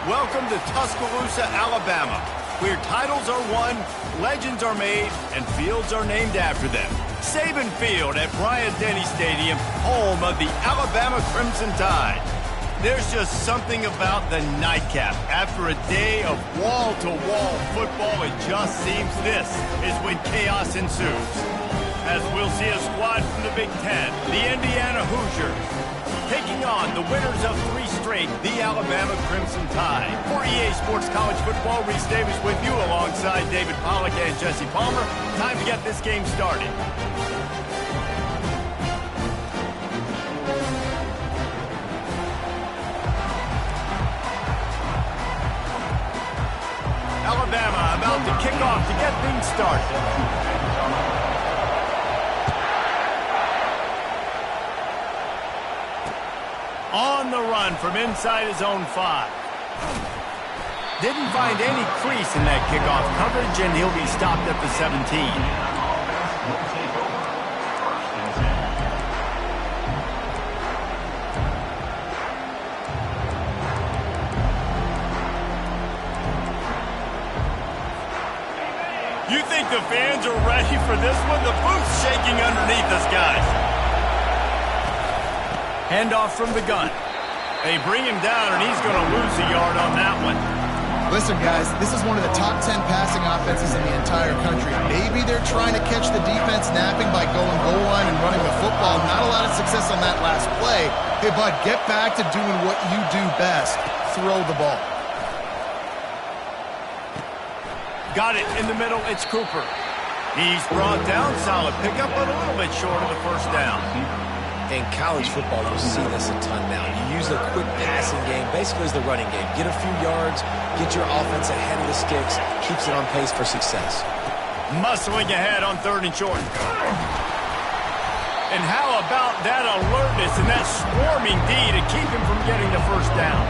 Welcome to Tuscaloosa, Alabama, where titles are won, legends are made, and fields are named after them. Saban Field at Bryant-Denny Stadium, home of the Alabama Crimson Tide. There's just something about the nightcap. After a day of wall-to-wall football, it just seems this is when chaos ensues. As we'll see a squad from the Big Ten, the Indiana Hoosiers, taking on the winners of 3 straight, the Alabama Crimson Tide. For EA Sports College Football, Reese Davis with you alongside David Pollack and Jesse Palmer. Time to get this game started. Alabama about to kick off to get things started. On the run from inside his own 5. Didn't find any crease in that kickoff coverage, and he'll be stopped at the 17. You think the fans are ready for this one? The booth's shaking underneath us, guys. Handoff from the gun. They bring him down, and he's going to lose a yard on that one. Listen, guys, this is one of the top 10 passing offenses in the entire country. Maybe they're trying to catch the defense napping by going goal line and running the football. Not a lot of success on that last play. Hey, bud, get back to doing what you do best. Throw the ball. Got it in the middle. It's Cooper. He's brought down. Solid pickup, but a little bit short of the first down. In college football, you'll see this a ton now. You use a quick passing game, basically as the running game. Get a few yards, get your offense ahead of the sticks, keeps it on pace for success. Muscling ahead on 3rd and short. And how about that alertness and that swarming D to keep him from getting the first down?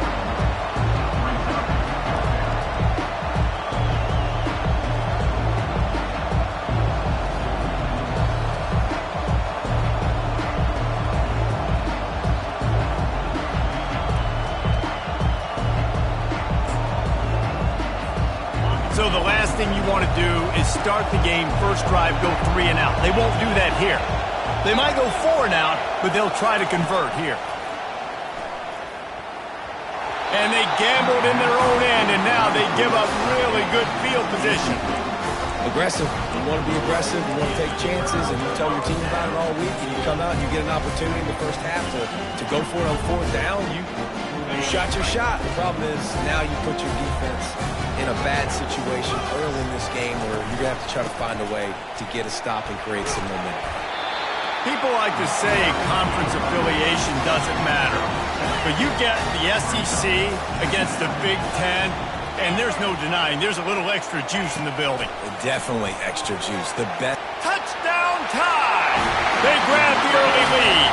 So the last thing you want to do is start the game, first drive, go 3 and out. They won't do that here. They might go 4 and out, but they'll try to convert here. And they gambled in their own end, and now they give up really good field position. Aggressive. You want to be aggressive. You want to take chances, and you tell your team about it all week, and you come out and you get an opportunity in the first half to go for it on 4th down. You shot your shot. The problem is now you put your defense in a bad situation early in this game where you're going to have to try to find a way to get a stop and create some momentum. People like to say conference affiliation doesn't matter, but you get the SEC against the Big Ten, and there's no denying there's a little extra juice in the building. Definitely extra juice. The best. Touchdown Tide! They grab the early lead.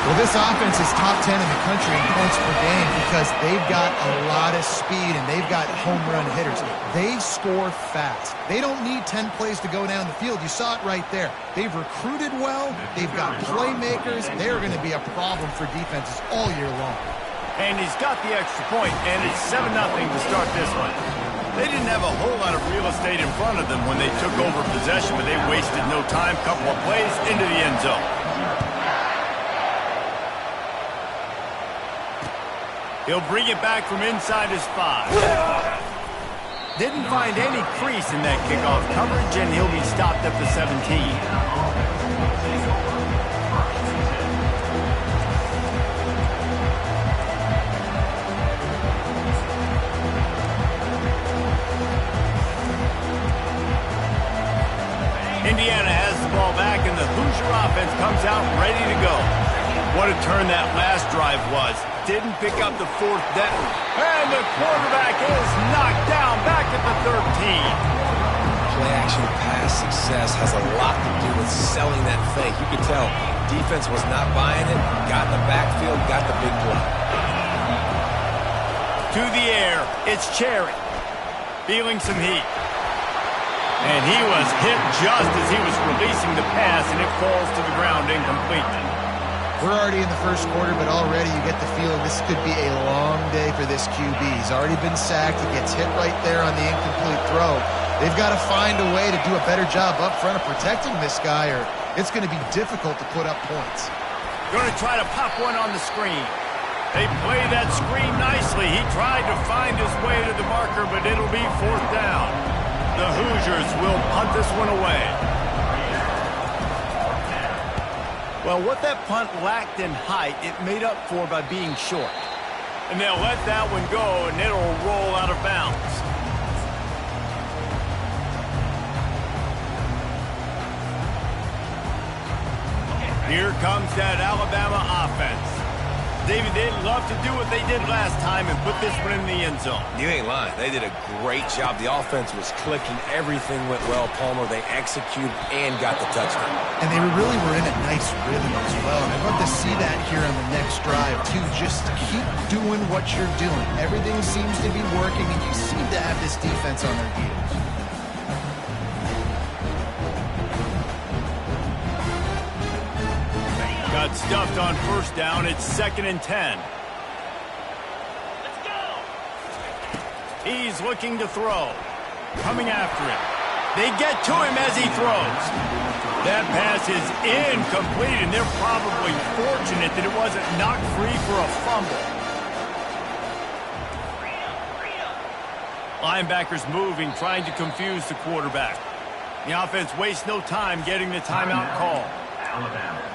Well, this offense is top 10 in the country in points per game because they've got a lot of speed and they've got home run hitters. They score fast. They don't need 10 plays to go down the field. You saw it right there. They've recruited well. They've got playmakers. They're going to be a problem for defenses all year long. And he's got the extra point, and it's 7-0 to start this one. They didn't have a whole lot of real estate in front of them when they took over possession, but they wasted no time. Couple of plays into the end zone. He'll bring it back from inside his 5. Didn't find any crease in that kickoff coverage, and he'll be stopped at the 17. Indiana has the ball back, and the Hoosier offense comes out ready to go. What a turn that last drive was. Didn't pick up the 4th down. And the quarterback is knocked down back at the 13. Play-action pass success has a lot to do with selling that fake. You could tell defense was not buying it. Got in the backfield, got the big play. To the air, it's Cherry. Feeling some heat. And he was hit just as he was releasing the pass, and it falls to the ground incomplete. We're already in the first quarter, but already you get the feeling this could be a long day for this QB. He's already been sacked. He gets hit right there on the incomplete throw. They've got to find a way to do a better job up front of protecting this guy, or it's going to be difficult to put up points. Going to try to pop one on the screen. They play that screen nicely. He tried to find his way to the marker, but it'll be 4th down. The Hoosiers will punt this one away. Well, what that punt lacked in height, it made up for by being short. And they'll let that one go, and it'll roll out of bounds. Here comes that Alabama offense. David, they'd love to do what they did last time and put this one in the end zone. You ain't lying. They did a great job. The offense was clicking. Everything went well, Palmer. They executed and got the touchdown. And they really were in a nice rhythm as well. And I'd love to see that here on the next drive, too. Just keep doing what you're doing. Everything seems to be working, and you seem to have this defense on their heels. Got stuffed on 1st down. It's 2nd and 10. Let's go. He's looking to throw. Coming after him. They get to him as he throws. That pass is incomplete, and they're probably fortunate that it wasn't knocked free for a fumble. Linebackers moving, trying to confuse the quarterback. The offense wastes no time getting the timeout call. Alabama.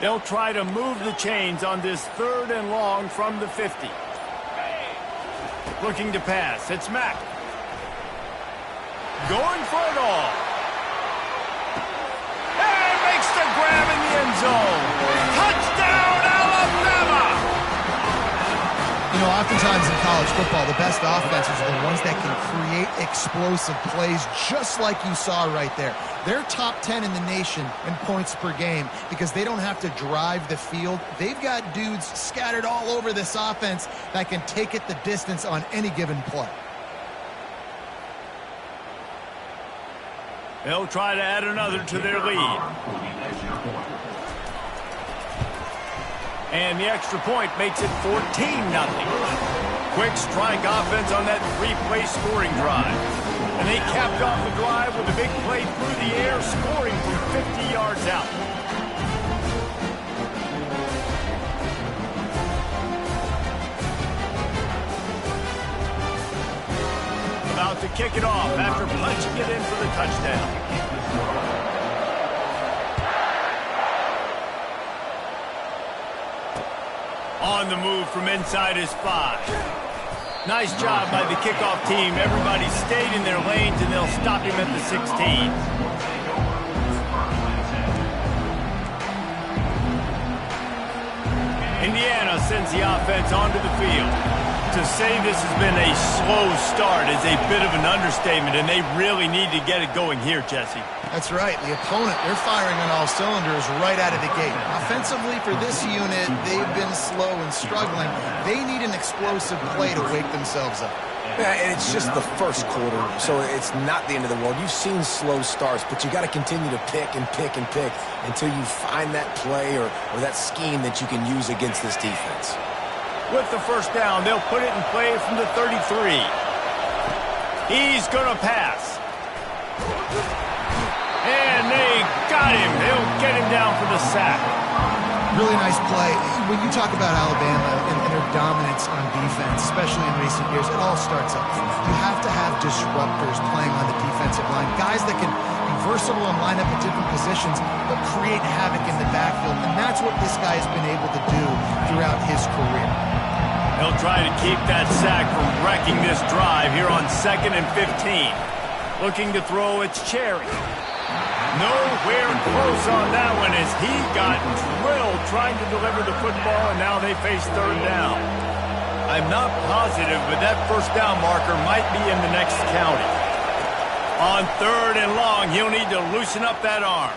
They'll try to move the chains on this 3rd and long from the 50. Looking to pass. It's Mack. Going for it all. And makes the grab in the end zone. Touchdown, Alabama! You know, oftentimes in college football, the best offenses are the ones that can create explosive plays, just like you saw right there. They're top 10 in the nation in points per game because they don't have to drive the field. They've got dudes scattered all over this offense that can take it the distance on any given play. They'll try to add another to their lead. And the extra point makes it 14-0. Quick strike offense on that 3-play scoring drive. And they capped off the drive with a big play through the air, scoring from 50 yards out. About to kick it off after punching it in for the touchdown. On the move from inside his 5. Nice job by the kickoff team. Everybody stayed in their lanes, and they'll stop him at the 16. Indiana sends the offense onto the field. To say this has been a slow start is a bit of an understatement, and they really need to get it going here, Jesse. That's right. The opponent, they're firing on all cylinders right out of the gate. Offensively, for this unit, they've been slow and struggling. They need an explosive play to wake themselves up. Yeah, and it's just the first quarter, so it's not the end of the world. You've seen slow starts, but you got to continue to pick and pick and pick until you find that play or that scheme that you can use against this defense. With the 1st down, they'll put it in play from the 33. He's going to pass. And they got him. They'll get him down for the sack. Really nice play. When you talk about Alabama and their dominance on defense, especially in recent years, it all starts up front. You have to have disruptors playing on the defensive line, guys that can be versatile and line up at different positions, but create havoc in the backfield. And that's what this guy has been able to do throughout his career. They'll try to keep that sack from wrecking this drive here on 2nd and 15. Looking to throw, it's Cherry. Nowhere close on that one as he got drilled trying to deliver the football, and now they face 3rd down. I'm not positive, but that 1st down marker might be in the next county. On 3rd and long, he'll need to loosen up that arm.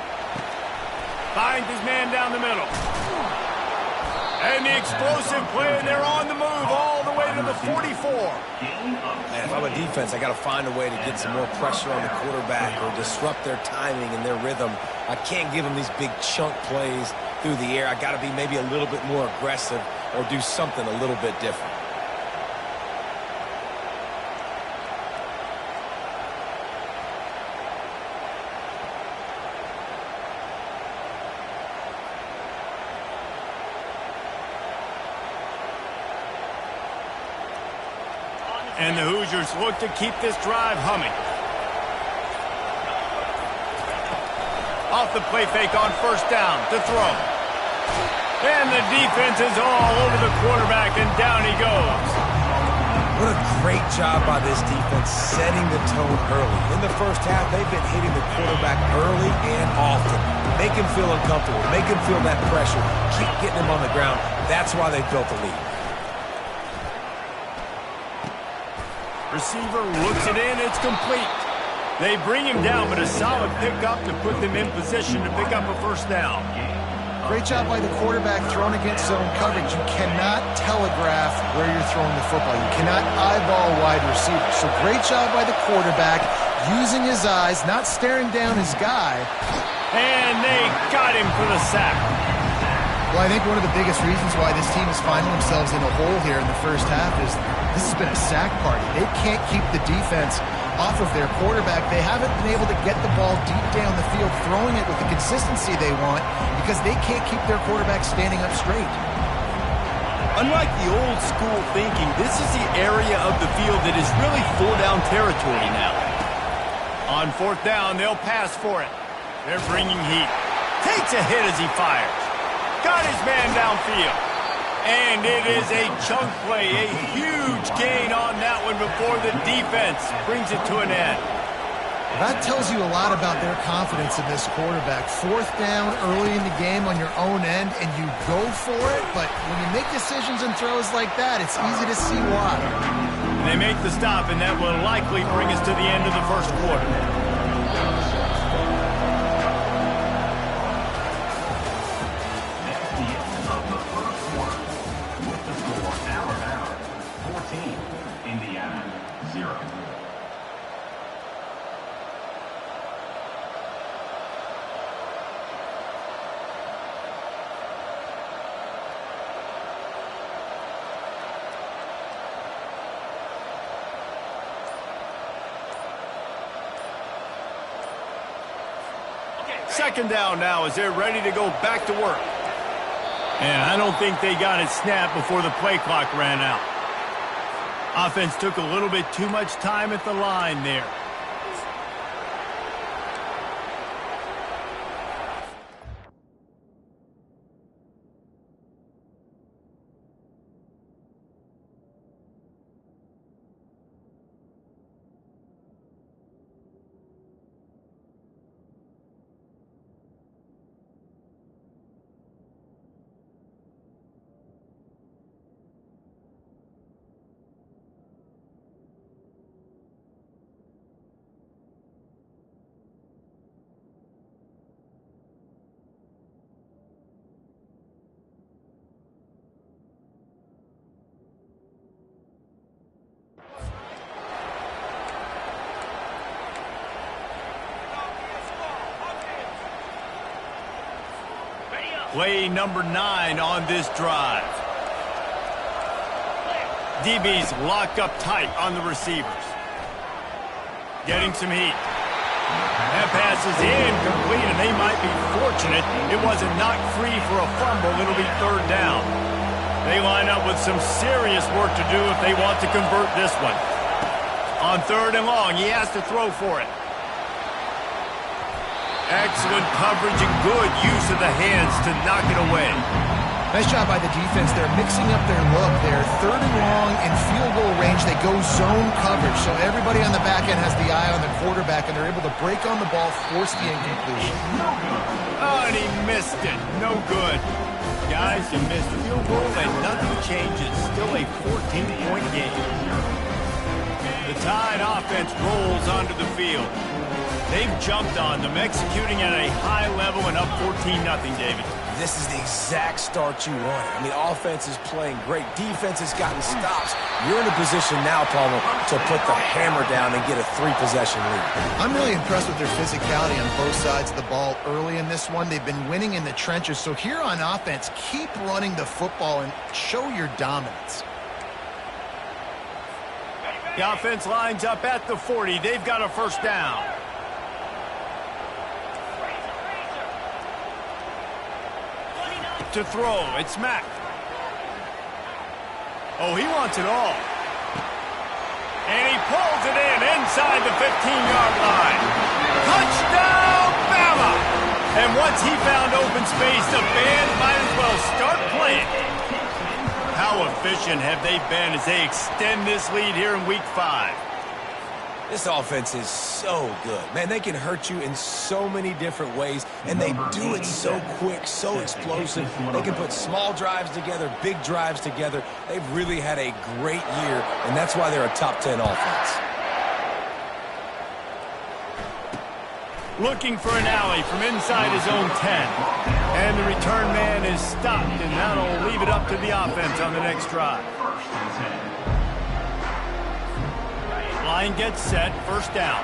Finds his man down the middle. And the explosive play, and they're on the move all the way to the 44. Man, if I'm a defense, I got to find a way to get some more pressure on the quarterback or disrupt their timing and their rhythm. I can't give them these big chunk plays through the air. I got to be maybe a little bit more aggressive or do something a little bit different. And the Hoosiers look to keep this drive humming. Off the play fake on first down to throw. And the defense is all over the quarterback, and down he goes. What a great job by this defense setting the tone early. In the first half, they've been hitting the quarterback early and often. Make him feel uncomfortable. Make him feel that pressure. Keep getting him on the ground. That's why they built the lead. Receiver looks it in, it's complete. They bring him down, but a solid pickup to put them in position to pick up a first down. Great job by the quarterback throwing against zone coverage. You cannot telegraph where you're throwing the football. You cannot eyeball wide receivers. So great job by the quarterback using his eyes, not staring down his guy. And they got him for the sack. Well, I think one of the biggest reasons why this team is finding themselves in a hole here in the first half is this has been a sack party. They can't keep the defense off of their quarterback. They haven't been able to get the ball deep down the field, throwing it with the consistency they want because they can't keep their quarterback standing up straight. Unlike the old school thinking, this is the area of the field that is really four-down territory now. On fourth down, they'll pass for it. They're bringing heat. Takes a hit as he fires. Got his man downfield. And it is a chunk play, a huge gain on that one before the defense brings it to an end. That tells you a lot about their confidence in this quarterback. Fourth down early in the game on your own end, and you go for it, but when you make decisions and throws like that, it's easy to see why. They make the stop, and that will likely bring us to the end of the first quarter. Second down now as they're ready to go back to work. And I don't think they got it snapped before the play clock ran out. Offense took a little bit too much time at the line there. Play number 9 on this drive. DB's locked up tight on the receivers. Getting some heat. That pass is incomplete, and they might be fortunate it wasn't knocked free for a fumble. It'll be third down. They line up with some serious work to do if they want to convert this one. On third and long, he has to throw for it. Excellent coverage and good use of the hands to knock it away. Nice job by the defense. They're mixing up their look. They're third and long in field goal range. They go zone coverage, so everybody on the back end has the eye on the quarterback, and they're able to break on the ball, force the incompletion. Oh, and he missed it. No good. Guys, he missed field goal, and nothing changes. Still a 14-point game. The Tide offense rolls onto the field. They've jumped on them, executing at a high level and up 14-0, David. This is the exact start you wanted. I mean, offense is playing great. Defense has gotten stops. You're in a position now, Palmer, to put the hammer down and get a 3-possession lead. I'm really impressed with their physicality on both sides of the ball early in this one. They've been winning in the trenches. So here on offense, keep running the football and show your dominance. The offense lines up at the 40. They've got a first down. To throw, it's Mack. Oh, he wants it all. And he pulls it in inside the 15-yard line. Touchdown, BAMA! And once he found open space, the band might as well start playing. How efficient have they been as they extend this lead here in Week 5? This offense is so good. Man, they can hurt you in so many different ways, and they do it so quick, so explosive. They can put small drives together, big drives together. They've really had a great year, and that's why they're a top 10 offense. Looking for an alley from inside his own 10. And the return man is stopped, and that'll leave it up to the offense on the next drive. Line gets set, first down.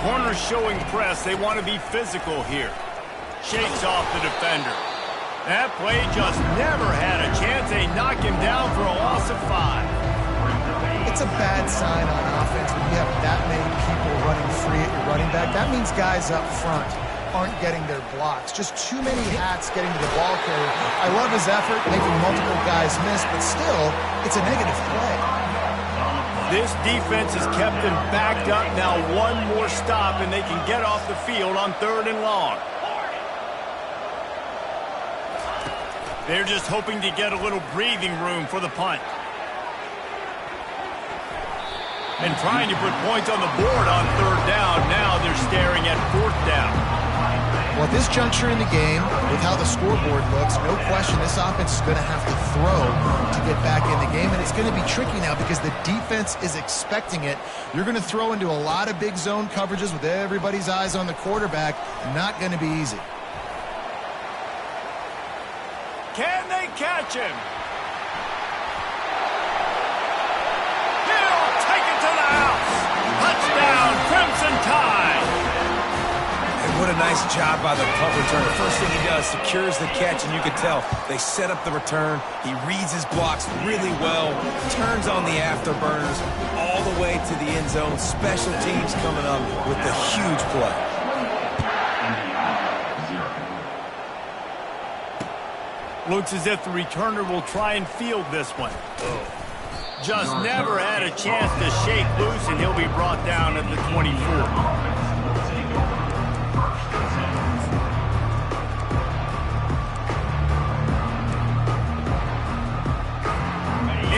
Corners showing press. They want to be physical here. Shakes off the defender. That play just never had a chance. They knock him down for a loss of 5. It's a bad sign on offense when you have that many people running free at your running back. That means guys up front aren't getting their blocks. Just too many hats getting to the ball carrier. I love his effort, making multiple guys miss, but still, it's a negative play. This defense has kept them backed up. Now one more stop, and they can get off the field on 3rd and long. They're just hoping to get a little breathing room for the punt. And trying to put points on the board on 3rd down. Now they're staring at 4th down. Well, at this juncture in the game, with how the scoreboard looks, no question this offense is going to have to throw to get back in the game, and it's going to be tricky now because the defense is expecting it. You're going to throw into a lot of big zone coverages with everybody's eyes on the quarterback. Not going to be easy. Can they catch him? He'll take it to the house. Touchdown, Crimson Tide. What a nice job by the punt returner. First thing he does, secures the catch, and you can tell they set up the return. He reads his blocks really well, turns on the afterburners all the way to the end zone. Special teams coming up with the huge play. Looks as if the returner will try and field this one. Just never had a chance to shake loose, and he'll be brought down at the 24.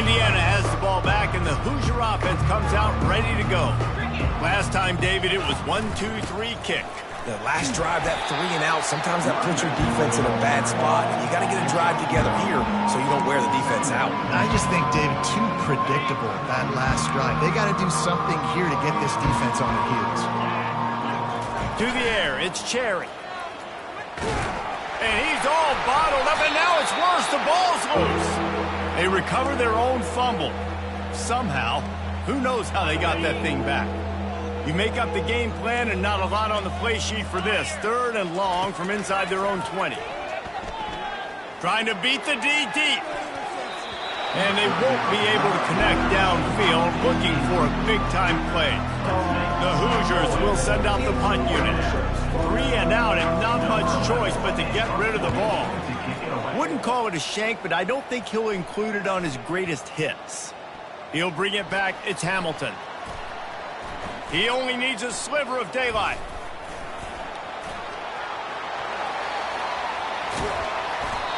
Indiana has the ball back, and the Hoosier offense comes out ready to go. Last time, David, it was 1-2-3 kick. The last drive, that 3 and out, sometimes that puts your defense in a bad spot, and you got to get a drive together here so you don't wear the defense out. I just think, David, too predictable, that last drive. They got to do something here to get this defense on their heels. To the air, it's Cherry. And he's all bottled up, and now it's worse. The ball's loose. They recover their own fumble. Somehow, who knows how they got that thing back. You make up the game plan and not a lot on the play sheet for this. 3rd and long from inside their own 20. Trying to beat the D deep. And they won't be able to connect downfield, looking for a big-time play. The Hoosiers will send out the punt unit. 3 and out and not much choice but to get rid of the ball. Wouldn't call it a shank, but I don't think he'll include it on his greatest hits. He'll bring it back. It's Hamilton. He only needs a sliver of daylight.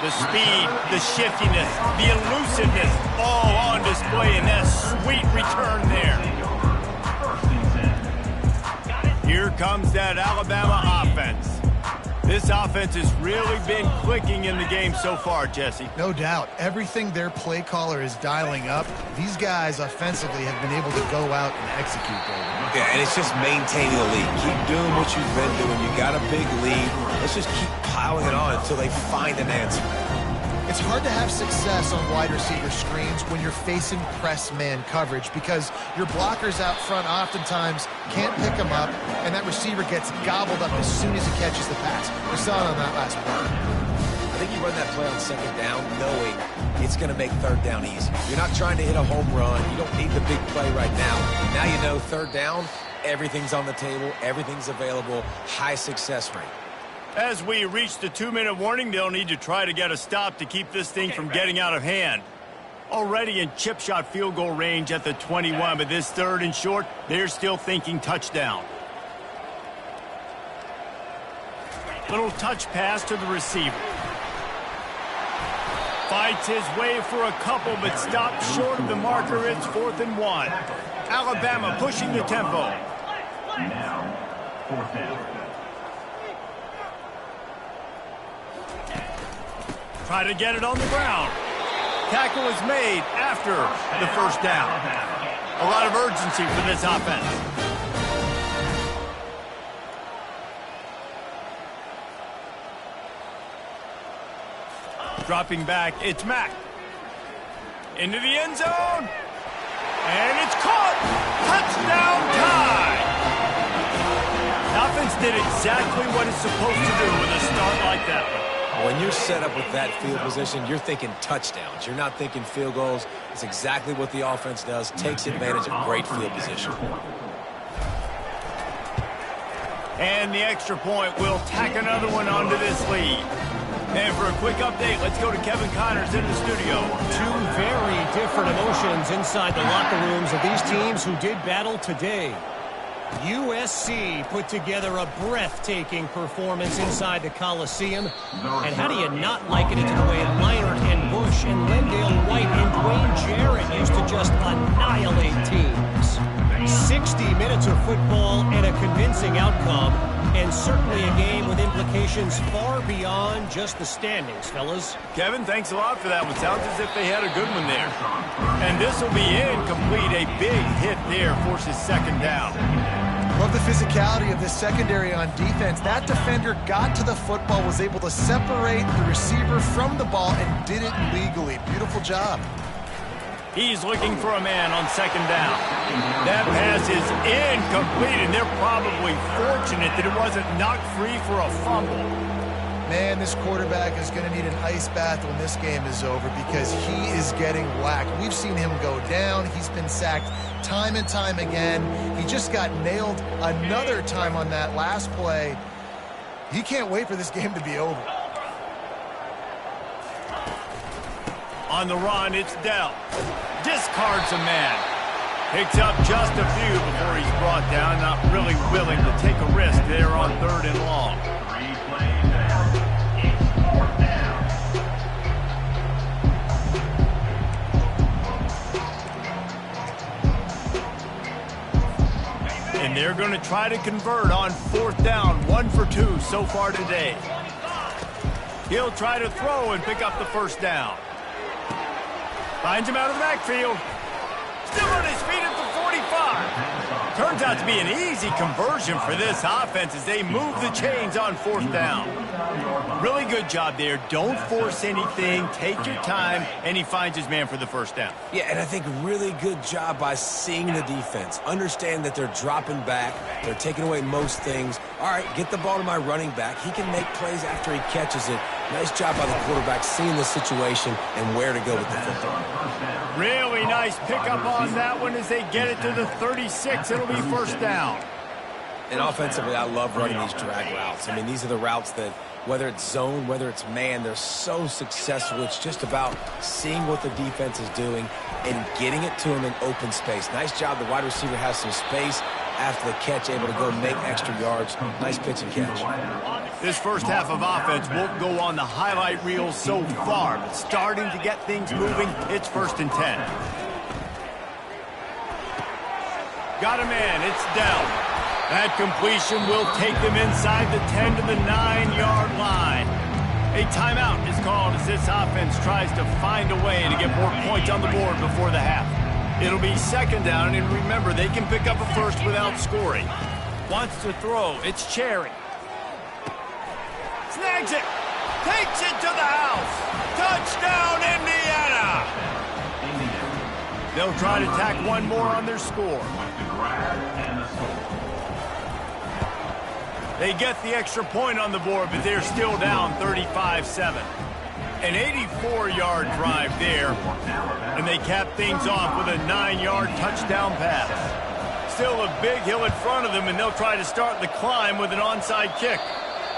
The speed, the shiftiness, the elusiveness, all on display in that sweet return there. Here comes that Alabama offense. This offense has really been clicking in the game so far, Jesse. No doubt. Everything their play caller is dialing up, these guys offensively have been able to go out and execute, David. Yeah, and it's just maintaining the lead. Keep doing what you've been doing. You got a big lead. Let's just keep piling it on until they find an answer. It's hard to have success on wide receiver screens when you're facing press man coverage because your blockers out front oftentimes can't pick them up, and that receiver gets gobbled up as soon as he catches the pass. We saw it on that last play. I think you run that play on second down knowing it's going to make third down easy. You're not trying to hit a home run. You don't need the big play right now. Now you know third down, everything's on the table, everything's available, high success rate. As we reach the 2-minute warning, they'll need to try to get a stop to keep this thing from getting out of hand. Already in chip shot field goal range at the 21, but this third and short, they're still thinking touchdown. Little touch pass to the receiver. Fights his way for a couple, but stops short of the marker. It's 4th and 1. Alabama pushing the tempo. Now, 4th down. Try to get it on the ground. Tackle is made after the first down. A lot of urgency for this offense. Dropping back, it's Mack. Into the end zone. And it's caught. Touchdown tie. The offense did exactly what it's supposed to do with a start like that one. When you're set up with that field position, you're thinking touchdowns. You're not thinking field goals. It's exactly what the offense does. Takes advantage of great field position. And the extra point will tack another one onto this lead. And for a quick update, let's go to Kevin Connors in the studio. Two very different emotions inside the locker rooms of these teams who did battle today. USC put together a breathtaking performance inside the Coliseum. And how do you not like it into the way Leinart and Bush and Lendale White and Dwayne Jarrett used to just annihilate teams? 60 minutes of football and a convincing outcome, and certainly a game with implications far beyond just the standings, fellas. Kevin, thanks a lot for that one. Sounds as if they had a good one there. And this will be incomplete. A big hit there forces second down. Love the physicality of this secondary on defense. That defender got to the football, was able to separate the receiver from the ball, and did it legally. Beautiful job. He's looking for a man on second down. That pass is incomplete, and they're probably fortunate that it wasn't knocked free for a fumble. Man, this quarterback is going to need an ice bath when this game is over because he is getting whacked. We've seen him go down. He's been sacked time and time again. He just got nailed another time on that last play. He can't wait for this game to be over. On the run, it's Dell. Discards a man. Picks up just a few before he's brought down. Not really willing to take a risk there on 3rd and long. 3 plays down. It's 4th down. And they're going to try to convert on 4th down. 1 for 2 so far today. He'll try to throw and pick up the first down. Finds him out of the backfield. Still on his feet at the 45. Turns out to be an easy conversion for this offense as they move the chains on 4th down. Really good job there. Don't force anything. Take your time. And he finds his man for the first down. Yeah, and I think really good job by seeing the defense. Understand that they're dropping back. They're taking away most things. All right, get the ball to my running back. He can make plays after he catches it. Nice job by the quarterback seeing the situation and where to go with the football. Really nice pickup on that one as they get it to the 36. It'll be first down. And offensively, I love running these drag routes. I mean, these are the routes that, whether it's zone, whether it's man, they're so successful. It's just about seeing what the defense is doing and getting it to him in open space. Nice job. The wide receiver has some space after the catch, able to go make extra yards. Nice pitch and catch. This first half of offense won't go on the highlight reel so far, but starting to get things moving. It's 1st and 10. Got a man. It's Dell. That completion will take them inside the 10 to the 9-yard line. A timeout is called as this offense tries to find a way to get more points on the board before the half. It'll be second down, and remember, they can pick up a first without scoring. Wants to throw. It's Cherry. Snags it. Takes it to the house. Touchdown, Indiana. They'll try to tack one more on their score. They get the extra point on the board, but they're still down 35-7. An 84-yard drive there, and they cap things off with a 9-yard touchdown pass. Still a big hill in front of them, and they'll try to start the climb with an onside kick.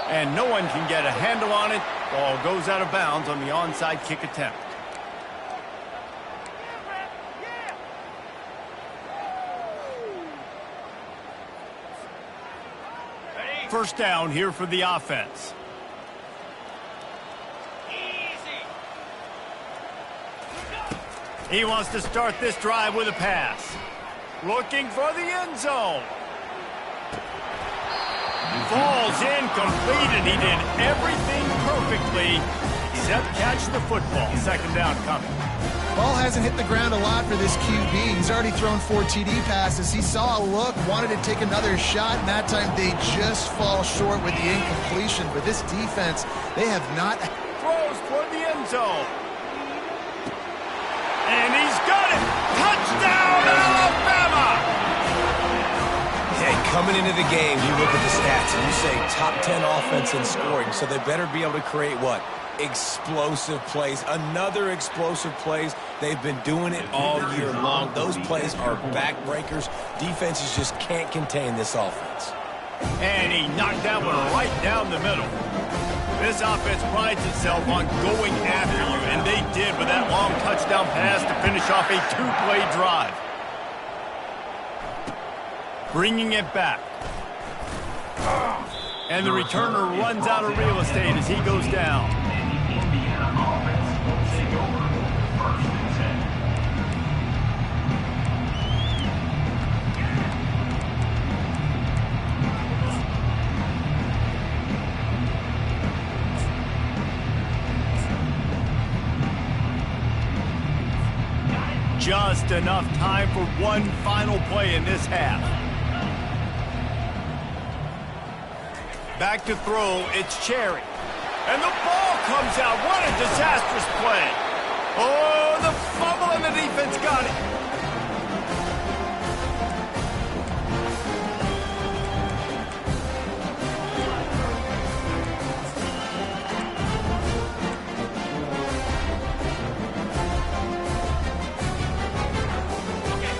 And no one can get a handle on it. Ball goes out of bounds on the onside kick attempt. First down here for the offense. He wants to start this drive with a pass. Looking for the end zone. Falls incomplete, and he did everything perfectly except catch the football. Second down coming. Ball hasn't hit the ground a lot for this QB. He's already thrown 4 TD passes. He saw a look, wanted to take another shot, and that time they just fall short with the incompletion. But this defense, they have not... Throws toward the end zone. And he's got it! Touchdown, Alabama! Hey, coming into the game, you look at the stats and you say top 10 offense in scoring, so they better be able to create what? Explosive plays. Another explosive plays. They've been doing it all year long. Those plays are backbreakers. Defenses just can't contain this offense. And he knocked that one right down the middle. This offense prides itself on going after you, and they did with that long touchdown pass to finish off a 2-play drive. Bringing it back. And the returner runs out of real estate as he goes down. Just enough time for one final play in this half. Back to throw, it's Cherry. And the ball comes out. What a disastrous play. Oh, the fumble, and the defense got it.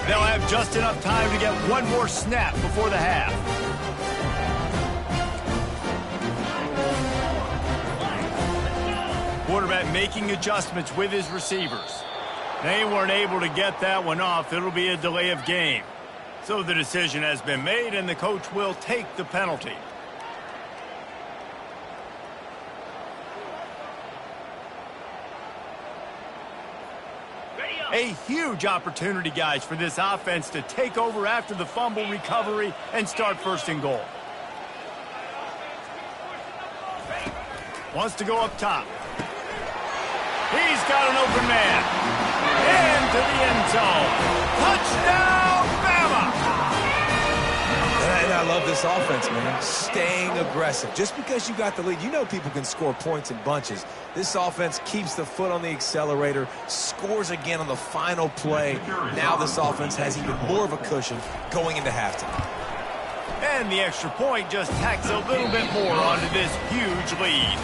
They'll have just enough time to get one more snap before the half. Quarterback making adjustments with his receivers. They weren't able to get that one off. It'll be a delay of game. So the decision has been made, and the coach will take the penalty. A huge opportunity, guys, for this offense to take over after the fumble recovery and start first and goal. Wants to go up top. He's got an open man. Into the end zone. Touchdown, BAMA! And I love this offense, man. Staying aggressive. Just because you got the lead, you know people can score points in bunches. This offense keeps the foot on the accelerator, scores again on the final play. Now this offense has even more of a cushion going into halftime. And the extra point just tacks a little bit more onto this huge lead.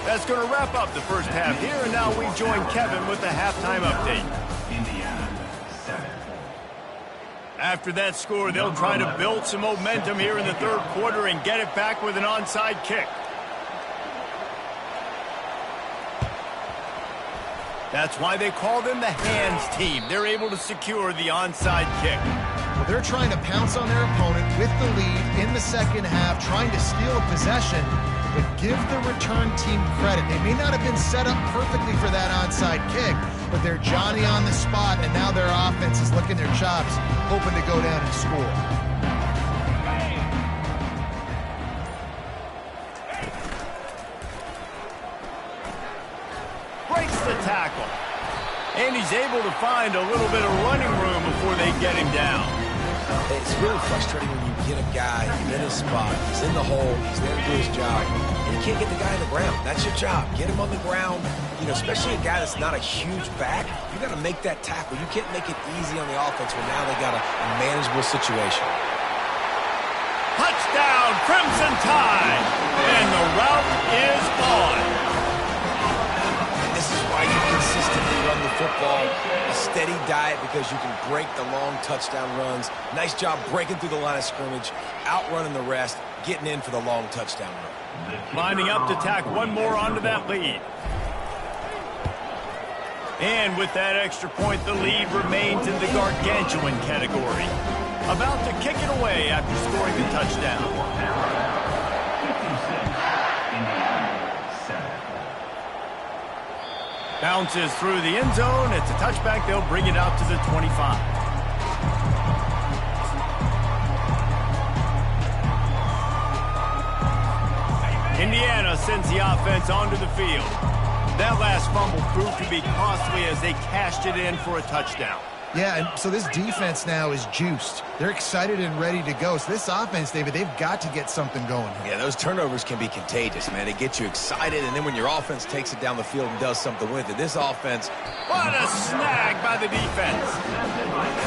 That's going to wrap up the first half here, and now we join Kevin with the halftime update. After that score, they'll try to build some momentum here in the third quarter and get it back with an onside kick. That's why they call them the hands team. They're able to secure the onside kick. Well, they're trying to pounce on their opponent with the lead in the second half, trying to steal a possession, but give the return team credit. They may not have been set up perfectly for that onside kick, but they're Johnny on the spot, and now their offense is licking their chops, hoping to go down and score. tackle. And he's able to find a little bit of running room before they get him down. It's really frustrating when you get a guy in his spot. He's in the hole. He's there to do his job. And you can't get the guy on the ground. That's your job. Get him on the ground. You know, especially a guy that's not a huge back. You got to make that tackle. You can't make it easy on the offense when now they got a manageable situation. Touchdown, Crimson Tide. And the route is on. This is why you consistently run the football, a steady diet, because you can break the long touchdown runs. Nice job breaking through the line of scrimmage, outrunning the rest, getting in for the long touchdown run. Lining up to tack one more onto that lead. And with that extra point, the lead remains in the gargantuan category. About to kick it away after scoring the touchdown. Bounces through the end zone. It's a touchback. They'll bring it out to the 25. Indiana sends the offense onto the field. That last fumble proved to be costly as they cashed it in for a touchdown. Yeah, and so this defense now is juiced. They're excited and ready to go. So this offense, David, they've got to get something going here. Yeah, those turnovers can be contagious, man. They get you excited, and then when your offense takes it down the field and does something with it, this offense... What a snag by the defense.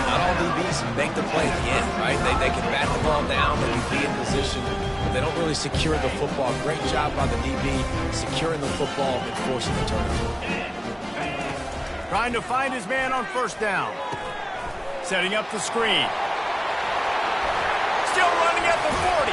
Not all DBs make the play at the end, right? They can bat the ball down, they can be in position, but they don't really secure the football. Great job by the DB securing the football and forcing the turnover. Trying to find his man on first down. Setting up the screen. Still running at the 40.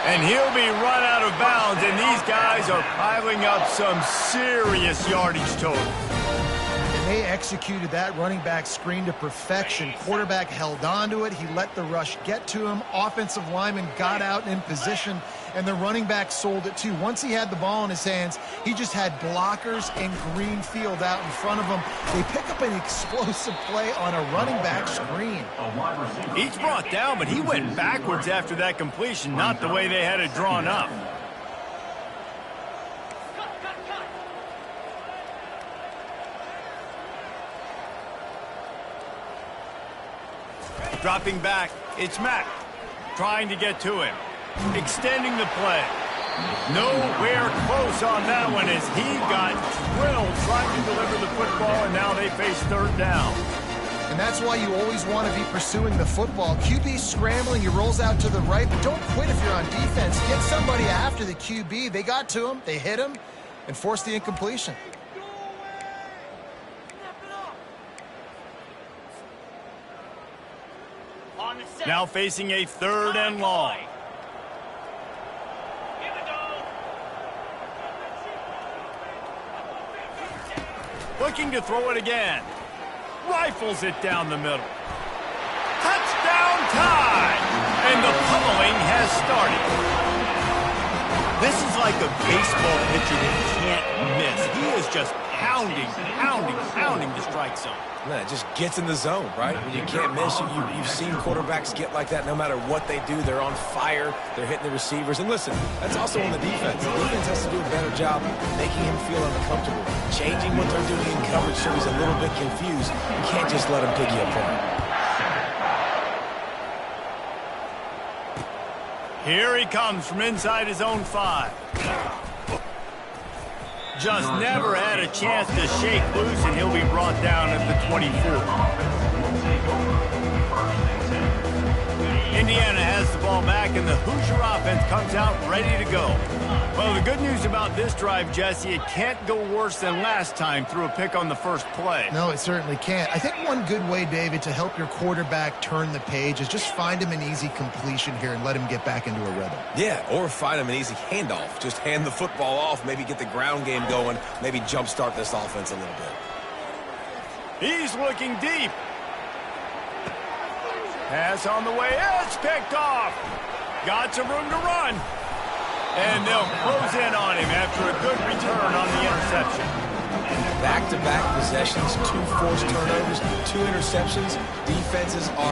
And he'll be run out of bounds, and these guys are piling up some serious yardage total. And they executed that running back screen to perfection. Quarterback held on to it. He let the rush get to him. Offensive lineman got out in position, and the running back sold it too. Once he had the ball in his hands, he just had blockers and green field out in front of him. They pick up an explosive play on a running back screen. He's brought down, but he went backwards after that completion, not the way they had it drawn up. Dropping back, it's Mack, trying to get to him. Extending the play. Nowhere close on that one as he got drilled trying to deliver the football, and now they face third down. And that's why you always want to be pursuing the football. QB scrambling, he rolls out to the right, but don't quit if you're on defense. Get somebody after the QB. They got to him, they hit him, and forced the incompletion. Now facing a third and long. Looking to throw it again. Rifles it down the middle. Touchdown Tide! And the pummeling has started. This is like a baseball pitcher that can't miss. He is just pounding the strike zone. Man, it just gets in the zone, right? When you can't miss, you've seen quarterbacks get like that no matter what they do. They're on fire. They're hitting the receivers. And listen, that's also on the defense. The defense has to do a better job making him feel uncomfortable, changing what they're doing in coverage so he's a little bit confused. You can't just let him pick you apart. Here he comes from inside his own 5. Just never had a chance to shake loose, and he'll be brought down at the 24. Indiana has the ball back, and the Hoosier offense comes out ready to go. Well, the good news about this drive, Jesse, it can't go worse than last time through a pick on the first play. No, it certainly can't. I think one good way, David, to help your quarterback turn the page is just find him an easy completion here and let him get back into a rhythm. Yeah, or find him an easy handoff. Just hand the football off, maybe get the ground game going, maybe jumpstart this offense a little bit. He's looking deep. Pass on the way. It's picked off. Got some room to run. And they'll close in on him after a good return on the interception. Back-to-back possessions, 2 forced turnovers, 2 interceptions. Defenses are...